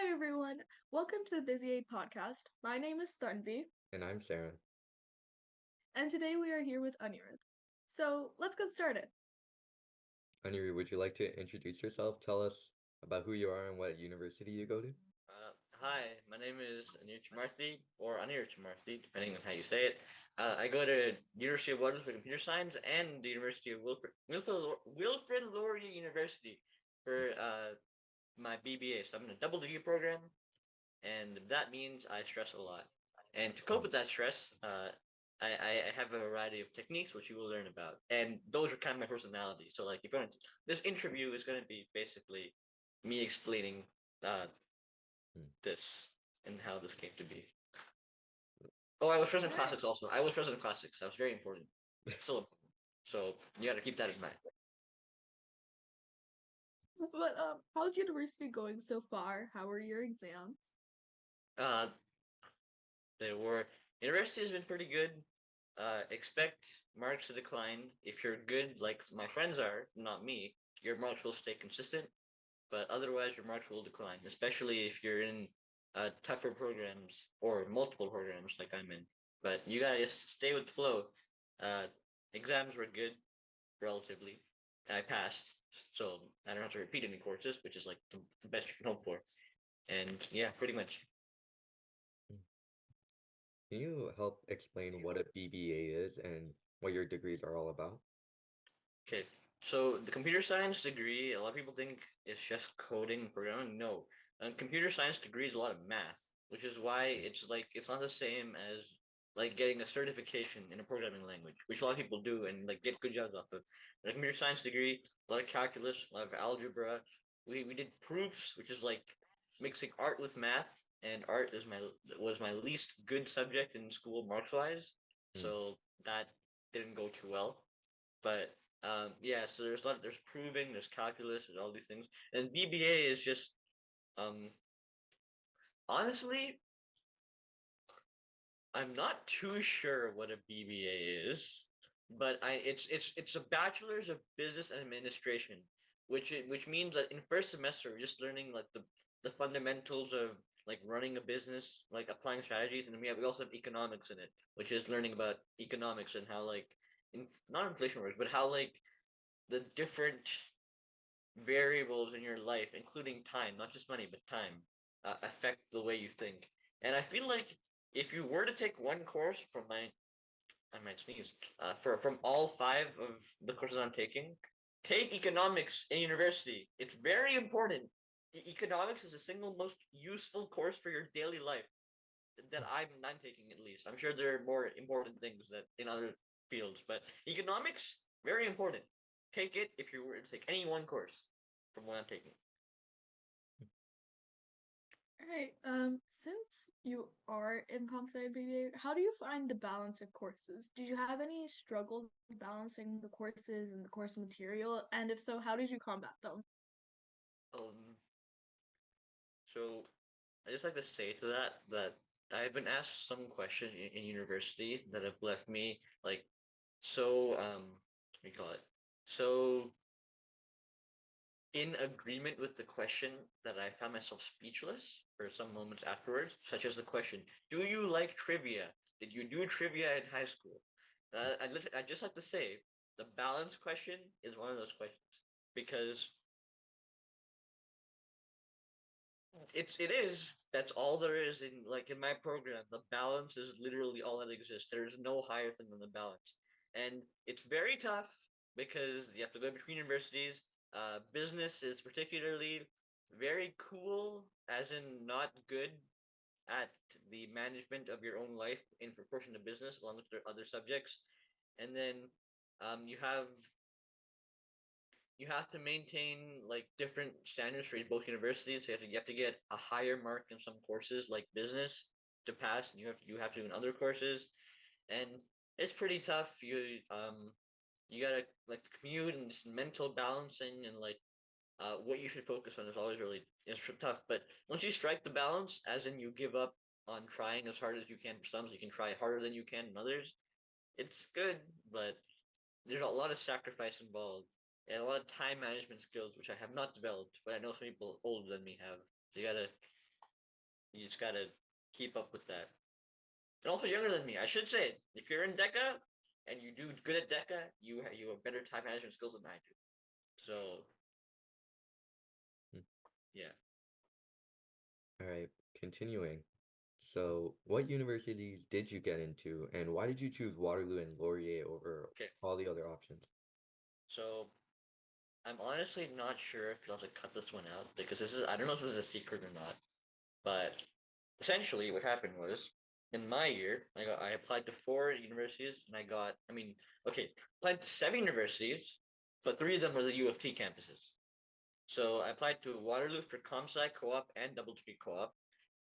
Hi everyone, welcome to the Busi-Aid podcast. My name is Tanvi, And I'm Sarah. and today we are here with Anirudh. So let's get started. Anirudh, would you like to introduce yourself? Tell us about who you are and what university you go to? Hi, my name is Anirudh Chamarthi, or Anirudh Chamarthi, depending on how you say it. I go to University of Waterloo for Computer Science and the University of Wilfred Laurier University for my BBA. So I'm in a double degree program, and that means I stress a lot. And to cope with that stress, I have a variety of techniques which you will learn about, and those are kind of my personality. So like, if you want to, this interview is going to be basically me explaining uh, Hmm. this and how this came to be. Oh, I was present in Alright, classics also. I was present in classics. That was very important. Still important. So you got to keep that in mind. but how's university going so far? How are your exams? Uh, there were University has been pretty good. Expect marks to decline if you're good, like my friends are, not me. Your marks will stay consistent, but otherwise your marks will decline, especially if you're in tougher programs or multiple programs like I'm in. But you guys stay with the flow. Uh, Exams were good, relatively. I passed, so I don't have to repeat any courses, which is like the best you can hope for. And yeah, pretty much. Hmm. Can you help explain what a BBA is and what your degrees are all about? Okay, so the computer science degree, a lot of people think it's just coding and programming. No, a computer science degree is a lot of math, which is why it's like it's not the same as like getting a certification in a programming language, which a lot of people do and like get good jobs off of. But a computer science degree, a lot of calculus, a lot of algebra. We did proofs, which is like mixing art with math, and art is my was my least good subject in school marks wise, Hmm. so that didn't go too well. But yeah, so there's a lot. There's proving, there's calculus, and all these things. And BBA is just um, honestly, I'm not too sure what a BBA is, but it's a bachelor's of business and administration, which means that in first semester we're just learning like the fundamentals of like running a business, like applying strategies, and then we also have economics in it, which is learning about economics and how like not inflation works, but how like the different variables in your life, including time, not just money, but time, affect the way you think. And I feel like if you were to take one course from I might sneeze, from all five of the courses I'm taking, take economics in university. It's very important. Economics is the single most useful course for your daily life that I'm taking at least. I'm sure there are more important things that in other fields, but economics very important. Take it if you were to take any one course from what I'm taking. Alright, since you are in comp sci BBA, how do you find the balance of courses? Did you have any struggles balancing the courses and the course material? And if so, how did you combat them? Um, so I just like to say to that I've been asked some questions in university that have left me like so what do you call it? So in agreement with the question that I found myself speechless for some moments afterwards, such as the question, "Do you like trivia? Did you do trivia in high school?" I just have to say, the balance question is one of those questions because that's all there is in like in my program. The balance is literally all that exists. There's no higher thing than the balance, and it's very tough because you have to go between universities. Business is particularly very cool, as in not good at the management of your own life in proportion to business, along with their other subjects. And then you have to maintain like different standards for both universities. So you have to get a higher mark in some courses like business to pass, and you have to do in other courses, and it's pretty tough. You gotta like commute and just mental balancing and like what you should focus on is always really it's tough. But once you strike the balance, as in you give up on trying as hard as you can for some, so you can try harder than you can in others, it's good. But there's a lot of sacrifice involved and a lot of time management skills which I have not developed, but I know some people older than me have. So you gotta You just gotta keep up with that. And also younger than me. I should say, if you're in DECA and you do good at DECA, you have better time management skills than I do. So Hmm. yeah. All right, continuing. So, what universities did you get into, and why did you choose Waterloo and Laurier over Okay. all the other options? So I'm honestly not sure if you'll have to cut this one out because this is I don't know if this is a secret or not. But essentially what happened was in my year, I applied to 4 universities and okay, applied to 7 universities, but 3 of them were the U of T campuses. So I applied to Waterloo for comp sci co-op and double degree co-op.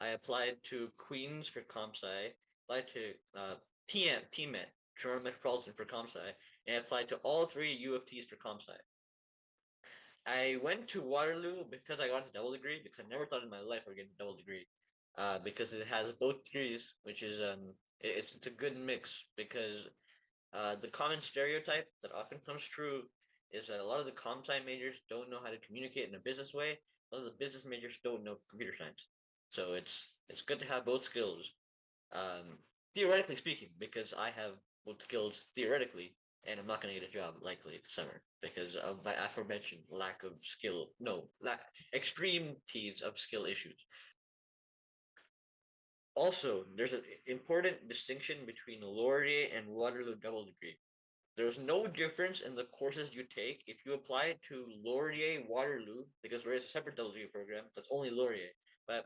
I applied to Queens for comp sci, applied to TMET, Toronto Metropolitan for comp sci, and I applied to all 3 U of Ts for comp sci. I went to Waterloo because I got a double degree because I never thought in my life I would get a double degree. Because it has both degrees, which is it's a good mix because the common stereotype that often comes true is that a lot of the comp sci majors don't know how to communicate in a business way. A lot of the business majors don't know computer science. So it's good to have both skills. Theoretically speaking, because I have both skills theoretically, and I'm not going to get a job likely this summer because of my aforementioned lack of skill. No, extremes of skill issues. Also, there's an important distinction between Laurier and Waterloo double degree. There's no difference in the courses you take if you apply to Laurier Waterloo, because there is a separate double degree program that's only Laurier. But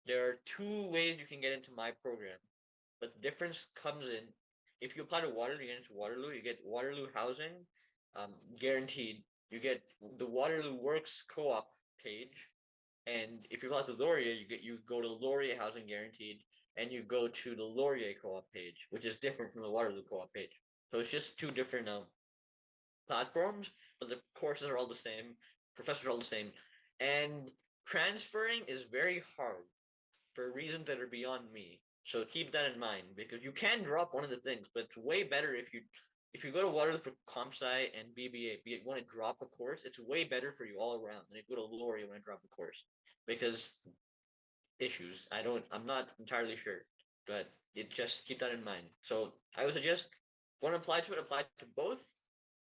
there are 2 ways you can get into my program. But the difference comes in if you apply to Waterloo, you get into Waterloo, you get Waterloo housing, guaranteed. You get the Waterloo Works co-op page, and if you apply to Laurier, you go to Laurier Housing Guaranteed, and you go to the Laurier co-op page, which is different from the Waterloo co-op page. So it's just 2 different platforms, but the courses are all the same, professors are all the same, and transferring is very hard for reasons that are beyond me. So keep that in mind because you can drop one of the things, but it's way better if you go to Waterloo for comp sci and BBA, you want to drop a course, it's way better for you all around than if you go to Laurier when I drop a course because issues. I'm not entirely sure, but it just keep that in mind. So I would suggest want to apply to both,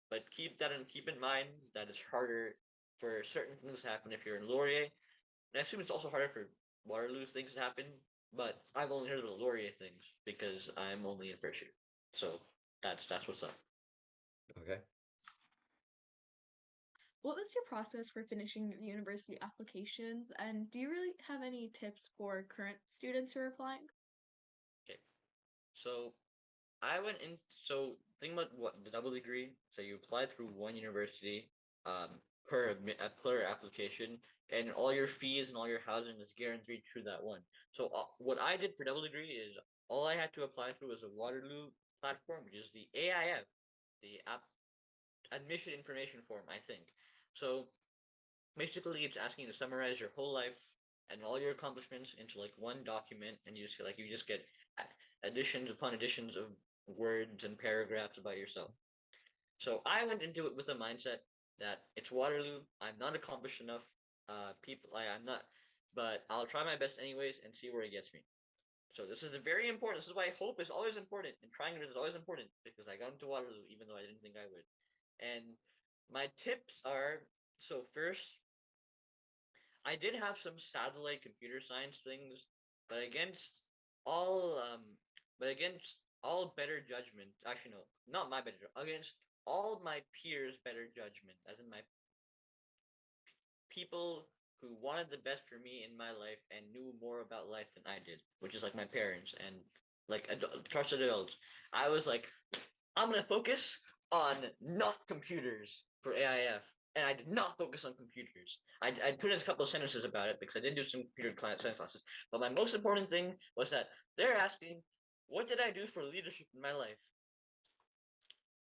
but keep in mind that it's harder for certain things to happen if you're in Laurier. And I assume it's also harder for Waterloo's things to happen, but I've only heard of the Laurier things because I'm only in first year. So that's what's up. Okay. What was your process for finishing the university applications, and do you really have any tips for current students who are applying? Okay. So I went in. So think about what the double degree. So you apply through one university, per application, and all your fees and all your housing is guaranteed through that one. So what I did for double degree is all I had to apply through was a Waterloo platform, which is the AIF, the admission information form, I think. So basically, it's asking you to summarize your whole life and all your accomplishments into like one document, and you just get additions upon additions of words and paragraphs about yourself. So I went into it with a mindset that it's Waterloo. I'm not accomplished enough. I'm not, but I'll try my best anyways and see where it gets me. So this is very important. This is why hope is always important and trying is always important because I got into Waterloo even though I didn't think I would. And my tips are first, I did have some satellite computer science things, but all um against all better judgment. Actually, no, not my better against all my peers' better judgment, as in my people who wanted the best for me in my life and knew more about life than I did, which is like my parents and like trusted adults. I was like, I'm gonna focus on not computers for AIF, and I did not focus on computers. I put in a couple of sentences about it because I did do some computer science classes. But my most important thing was that they're asking, what did I do for leadership in my life?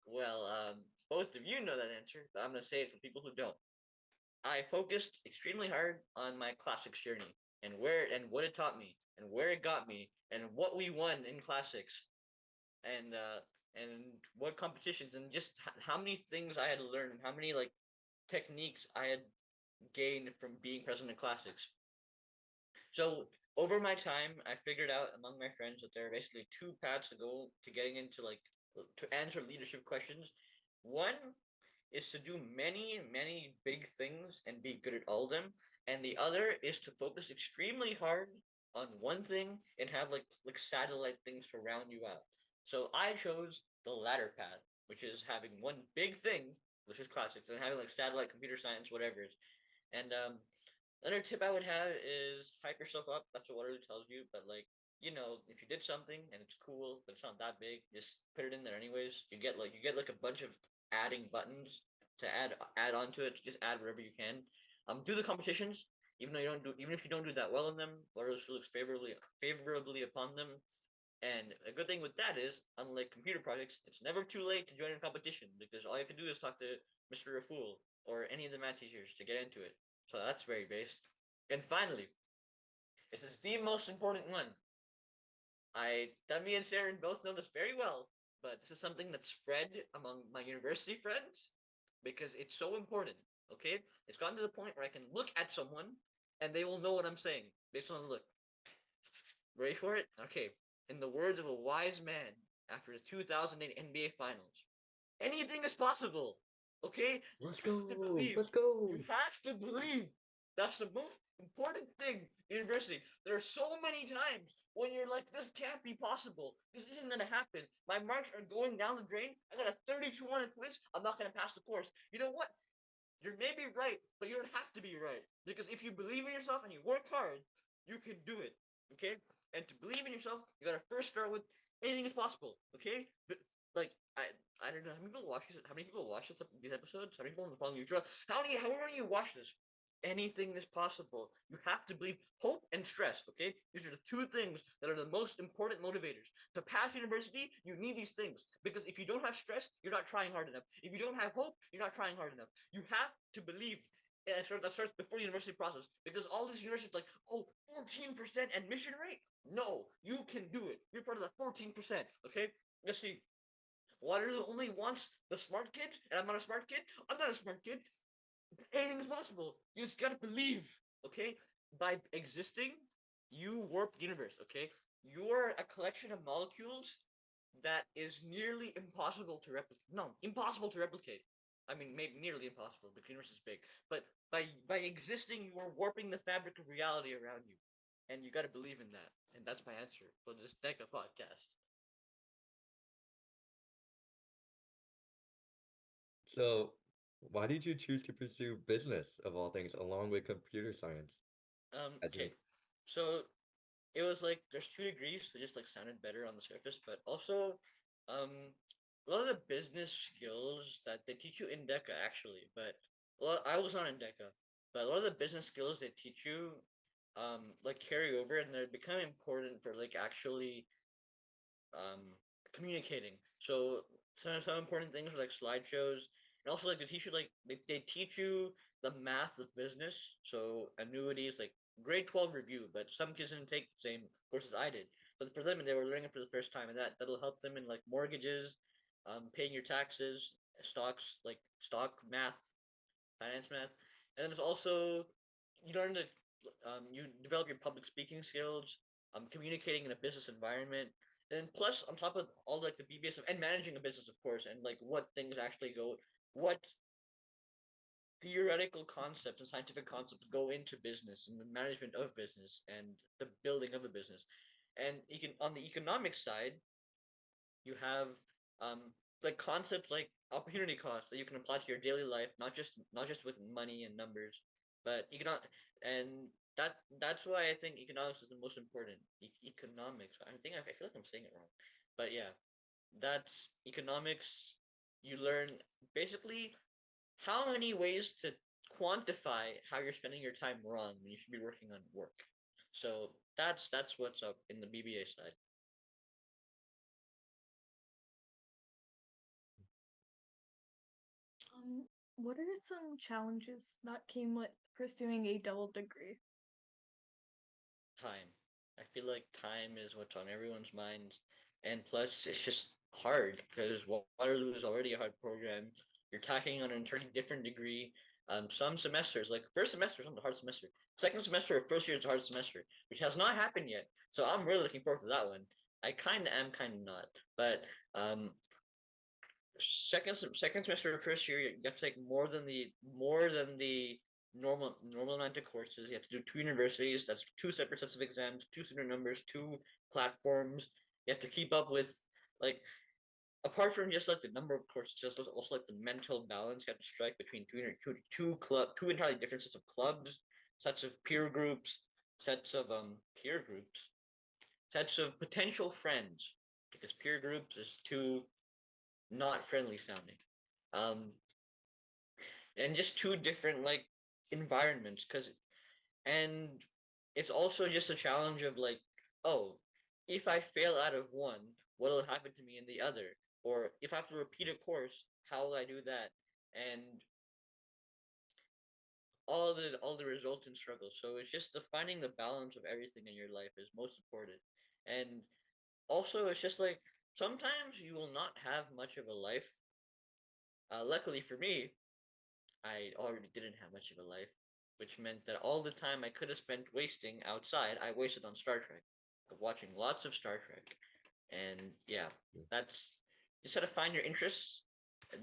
Well, both of you know that answer, but I'm gonna say it for people who don't. I focused extremely hard on my classics journey and what it taught me and where it got me and what we won in classics and what competitions and just how many things I had learned and how many like techniques I had gained from being present in classics. So over my time, I figured out among my friends that there are basically two paths to go to getting into like to answer leadership questions. One is to do many, many big things and be good at all of them, and the other is to focus extremely hard on one thing and have like satellite things to round you out. So I chose the latter path, which is having one big thing, which is classics, and having like satellite computer science, whatever it is. And another tip I would have is hype yourself up. That's what Waterloo tells you. But like, if you did something and it's cool, but it's not that big, just put it in there anyways. You get like a bunch of adding buttons to add onto it. Just add whatever you can. Do the competitions. Even if you don't do that well in them, Waterloo still looks favorably upon them. And a good thing with that is, unlike computer projects, it's never too late to join a competition because all you have to do is talk to Mr. Raful or any of the math teachers to get into it. So that's very based. And finally, this is the most important one. Me and Saren both know this very well, but this is something that's spread among my university friends because it's so important. Okay, it's gotten to the point where I can look at someone and they will know what I'm saying based on the look. Ready for it? Okay. In the words of a wise man after the 2008 NBA Finals, anything is possible. Okay? You Let's have to go. believe. Let's go. You have to believe. That's the most important thing in university. There are so many times when you're like, this can't be possible. This isn't going to happen. My marks are going down the drain. I got a 32 on a quiz. I'm not going to pass the course. You know what? You're maybe right, but you don't have to be right. Because if you believe in yourself and you work hard, you can do it. Okay? And to believe in yourself, you gotta first start with anything is possible. Okay? But like I don't know how many people watch this. How many people watch these episodes? How many people on the following YouTube? How many of you watch this? Anything is possible. You have to believe hope and stress. Okay, these are the two things that are the most important motivators. To pass university, you need these things because if you don't have stress, you're not trying hard enough. If you don't have hope, you're not trying hard enough. You have to believe. And that starts before the university process because all these universities like, oh, 14% admission rate. No, you can do it. You're part of the 14%. Okay, let's see. Waterloo only wants the smart kids, and I'm not a smart kid. I'm not a smart kid. Anything is possible. You just gotta believe, okay? By existing, you warp the universe, okay? You're a collection of molecules that is nearly impossible to replicate. No, impossible to replicate. I mean, maybe nearly impossible. The universe is big, but by existing, you are warping the fabric of reality around you, and you gotta believe in that. And that's my answer for this DECA podcast. So, why did you choose to pursue business of all things along with computer science? As in, Okay, so it was like there's 2 degrees, so just like sounded better on the surface, but also um a lot of the business skills that they teach you in DECA actually, but I was not in DECA, but a lot of the business skills they teach you like carry over and they become important for like actually um communicating. So some important things are like slideshows and also like they teach you the math of business. So annuities like grade 12 review, but some kids didn't take the same courses I did. But for them, and they were learning it for the first time, and that'll help them in like mortgages, paying your taxes, stocks, like stock math, finance math, and then there's also you learn to you develop your public speaking skills, communicating in a business environment, and then plus on top of all like the BBA stuff and managing a business, of course, and like what things actually go, what theoretical concepts and scientific concepts go into business and the management of business and the building of a business, and you can on the economic side you have um like concepts like opportunity costs that you can apply to your daily life, not just with money and numbers, but economic and that's why I think economics is the most important. Economics. I feel like I'm saying it wrong, but yeah, that's economics. You learn basically how many ways to quantify how you're spending your time wrong when you should be working on work. So that's what's up in the BBA side. Um, what are some challenges that came with pursuing a double degree? Time. I feel like time is what's on everyone's minds, and plus it's just hard because Waterloo is already a hard program. You're tacking on an entirely different degree. Some semesters, like first semester is not the hard semester. Second semester or first year is the hard semester, which has not happened yet. So I'm really looking forward to that one. I kind of am, kind of not. But um, second semester or first year, you have to take more than the normal amount of courses. You have to do two universities. That's two separate sets of exams, two student numbers, two platforms. You have to keep up with like apart from just like the number of courses, just also like the mental balance you have to strike between two entirely different sets of clubs, sets of peer groups, sets of peer groups, sets of potential friends, because peer groups is too not friendly sounding. Um, and just two different like environments, and it's also just a challenge of like, oh, if I fail out of one, what'll happen to me in the other? Or if I have to repeat a course, how will I do that? And all the resultant struggles. So it's just the finding the balance of everything in your life is most important. And also it's just like sometimes you will not have much of a life. Luckily for me, I already didn't have much of a life, which meant that all the time I could have spent wasting outside, I wasted on Star Trek, watching lots of Star Trek. And yeah, that's just how to find your interests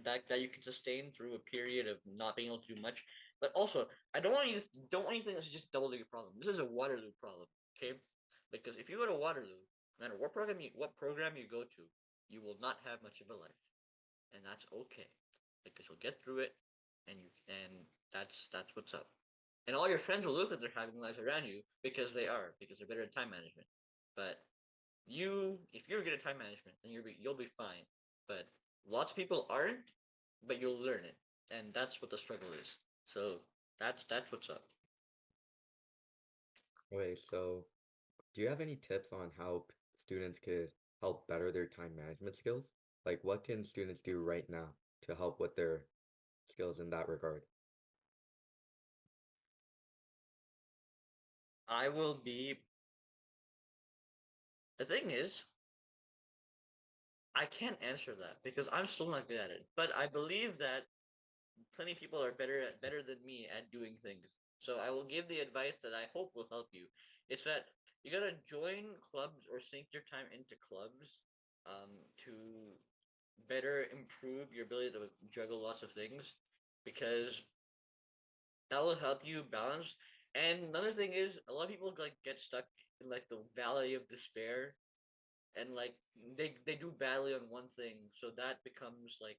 that you can sustain through a period of not being able to do much. But also, I don't want you to think this is just double your problem. This is a Waterloo problem, okay? Because if you go to Waterloo, no matter what program you go to, you will not have much of a life, and that's okay because you'll get through it, and that's what's up. And all your friends will look like they're having lives around you because they're better at time management. But if you're good at time management, then you'll be fine. But lots of people aren't, but you'll learn it, and that's what the struggle is. So that's what's up. Okay, so do you have any tips on how students could help better their time management skills? Like, what can students do right now to help with their skills in that regard? I will be. The thing is, I can't answer that because I'm still not good at it. But I believe that plenty of people are better than me at doing things. So I will give the advice that I hope will help you. It's that you gotta join clubs or sink your time into clubs to better improve your ability to juggle lots of things because that will help you balance. And another thing is a lot of people like get stuck in like the valley of despair and like they do badly on one thing, so that becomes like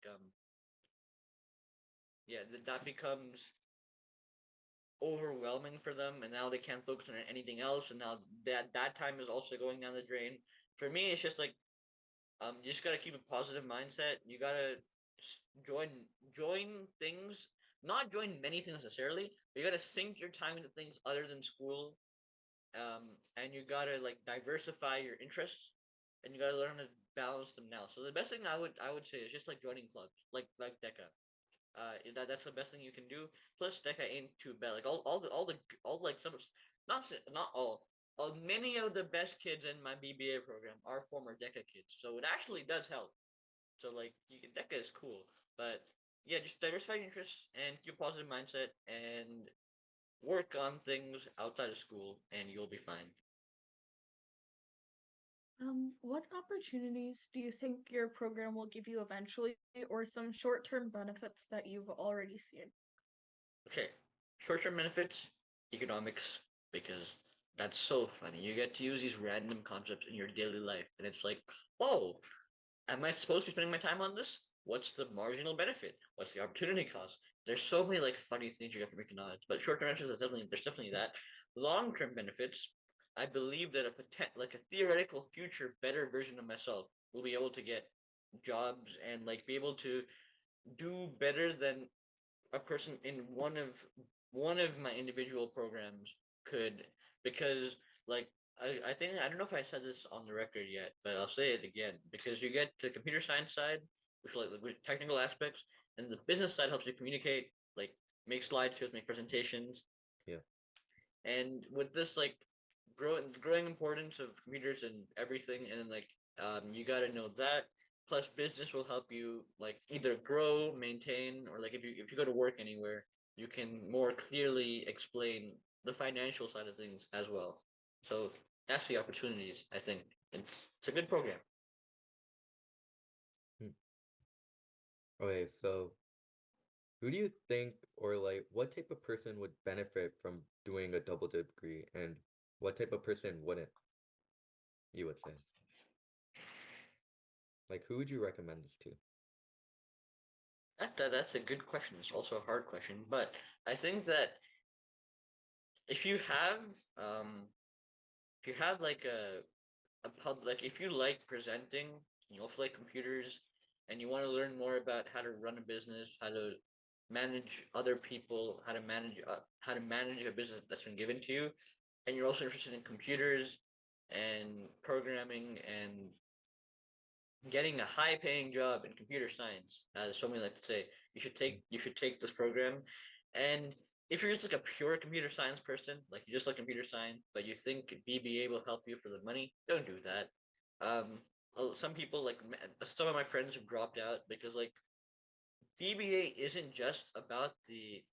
yeah, that becomes overwhelming for them, and now they can't focus on anything else, and now that time is also going down the drain. For me, it's just like you just gotta keep a positive mindset. You gotta join join things, not join many things necessarily, but you gotta sink your time into things other than school. And you gotta like diversify your interests, and you gotta learn to balance them now. So the best thing I would say is just like joining clubs, like Deca. That's the best thing you can do. Plus, Deca ain't too bad. Like all like some not all. Many of the best kids in my BBA program are former Deca kids, so it actually does help. So like Deca is cool, but yeah, just diversify your interests and keep a positive mindset and work on things outside of school, and you'll be fine. What opportunities do you think your program will give you eventually, or some short-term benefits that you've already seen? Okay, short-term benefits, economics, because that's so funny. You get to use these random concepts in your daily life, and it's like, oh, am I supposed to be spending my time on this? What's the marginal benefit? What's the opportunity cost? There's so many like funny things you get from economics, but short-term benefits there's definitely that. Long-term benefits, I believe that like a theoretical future better version of myself will be able to get jobs and like be able to do better than a person in one of my individual programs could, because like I think I don't know if I said this on the record yet, but I'll say it again because you get the computer science side, which like with technical aspects, and the business side helps you communicate, like make slideshows, make presentations, Yeah. and with this like growing importance of computers and everything, and then like you got to know that. Plus, business will help you like either grow, maintain, or like if you go to work anywhere, you can more clearly explain the financial side of things as well. So that's the opportunities. I think it's a good program. Hmm. Okay, so who do you think, or like, what type of person would benefit from doing a double degree, and what type of person wouldn't, you would say? Like, who would you recommend this to? That's a good question. It's also a hard question, but I think that if you have um if you have like a pub like if you like presenting, you also like computers, and you want to learn more about how to run a business, how to manage other people, how to manage a business that's been given to you, and you're also interested in computers and programming and getting a high paying job in computer science, as so many like to say, you should take this program. And if you're just like a pure computer science person, like you just like computer science, but you think BBA will help you for the money, don't do that. Some people like some of my friends have dropped out because like BBA isn't just about the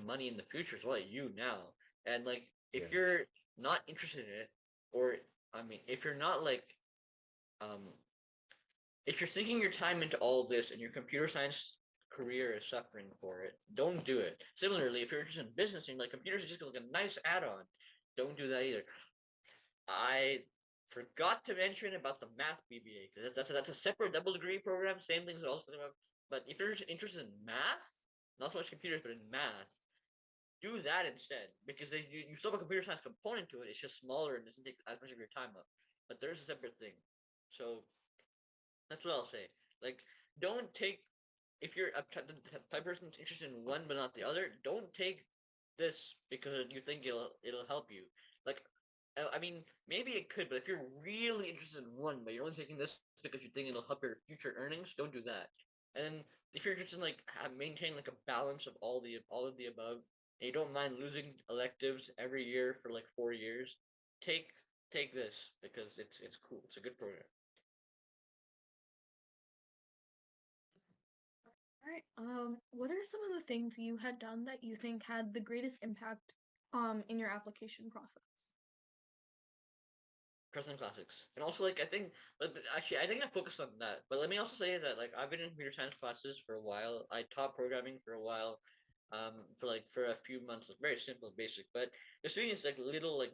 money in the future. It's about you now. And like if Yeah. you're not interested in it, or I mean, if you're not like um if you're sinking your time into all this and your computer science career is suffering for it, don't do it. Similarly, if you're interested in business and like computers are just like a nice add-on, don't do that either. I forgot to mention about the math BBA because that's a separate double degree program. Same things also about. But if you're interested in math, not so much computers, but in math, do that instead because you still have a computer science component to it. It's just smaller and doesn't take as much of your time up. But there's a separate thing. So that's what I'll say. Like, don't take if you're a type of person interested in one but not the other. Don't take this because you think it'll help you. Like, I mean, maybe it could, but if you're really interested in one, but you're only taking this because you think it'll help your future earnings, don't do that. And then if you're interested in like maintain like a balance of all of the above, and you don't mind losing electives every year for like 4 years, take take this because it's cool. It's a good program. All right. What are some of the things you had done that you think had the greatest impact in your application process? Present classics, and also like I think like actually I think I focused on that. But let me also say that like I've been in computer science classes for a while. I taught programming for a while, for a few months. Like very simple, basic. But just doing this like little like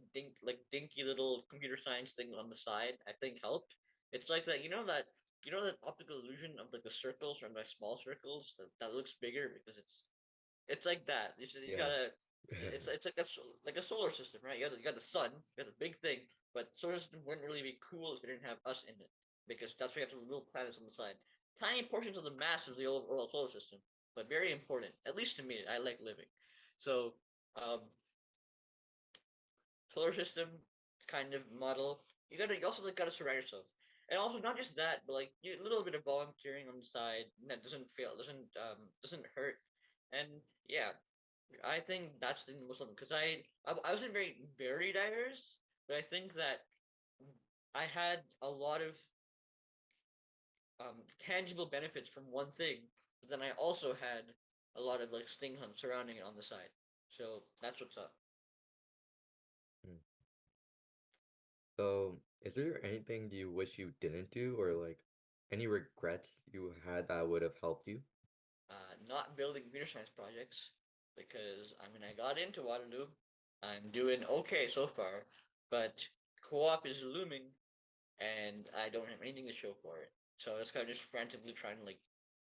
dinky little computer science thing on the side, I think helped. It's like that you know that optical illusion of like the circles or like small circles that looks bigger because it's like that. You Yeah. gotta. It's like like a solar system, right? You got the sun, you got the big thing, but solar system wouldn't really be cool if it didn't have us in it, because that's why you have some little planets on the side. Tiny portions of the mass of the overall solar system, but very important. At least to me, I like living. So, um, solar system kind of model. You also like gotta surround yourself, and also not just that, but like a little bit of volunteering on the side that doesn't hurt, and yeah, I think that's the most important because I wasn't very diverse, but I think that I had a lot of tangible benefits from one thing, but then I also had a lot of like things surrounding it on the side. So that's what's up. Hmm. So, is there anything you wish you didn't do, or like any regrets you had that would have helped you? Not building computer science projects because I mean I got into Waterloo. I'm doing okay so far, but co-op is looming and I don't have anything to show for it. So it's kind of just frantically trying to like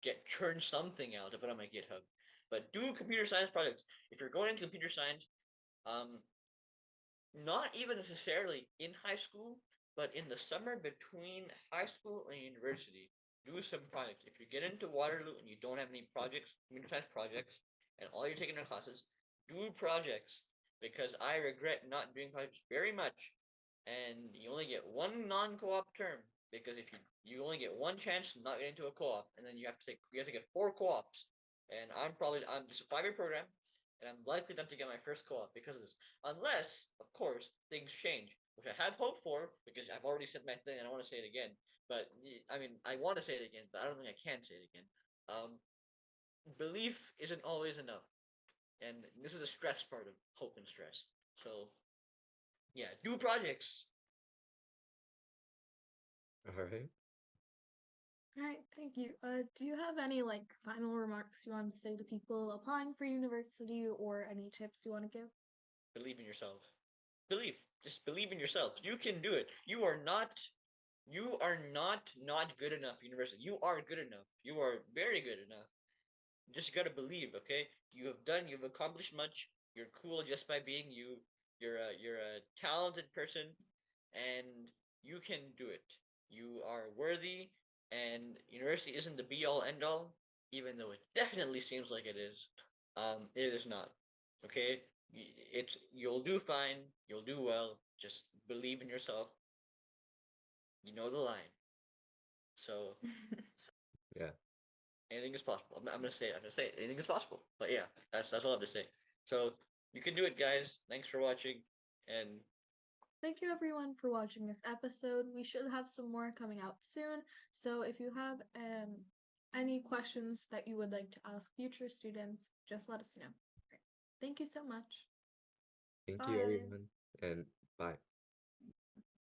get churn something out to put on my GitHub. But do computer science projects. If you're going into computer science, um, not even necessarily in high school, but in the summer between high school and university, do some projects. If you get into Waterloo and you don't have any projects, computer science projects, and all you're taking are classes, do projects because I regret not doing projects very much. And you only get one non-co-op term because if you only get one chance to not get into a co-op, and then you have to get four co-ops. And I'm just a 5 year program, and I'm likely not to get my first co-op because of this. Unless, of course, things change, which I have hope for because I've already said my thing and I want to say it again. But I mean, I want to say it again, but I don't think I can say it again. Belief isn't always enough, And this is the stress part of hope and stress. So yeah, do projects. All right. All right, thank you. Do you have any like final remarks you want to say to people applying for university or any tips you want to give? Believe in yourself. Believe. Just believe in yourself. You can do it. You are not good enough, university. You are good enough. You are very good enough. You just gotta believe, okay? You've accomplished much. You're cool just by being you. You're a talented person, and you can do it. You are worthy, and university isn't the be all end all, even though it definitely seems like it is. It is not. Okay, you'll do fine. You'll do well. Just believe in yourself. You know the line. So Yeah. anything is possible. I'm gonna say it. I'm gonna say it. Anything is possible. But yeah, that's all I have to say. So you can do it, guys. Thanks for watching, and Thank you everyone for watching this episode. We should have some more coming out soon. So if you have any questions that you would like to ask future students, just let us know. Thank you so much. Thank you, Bye. everyone, and bye.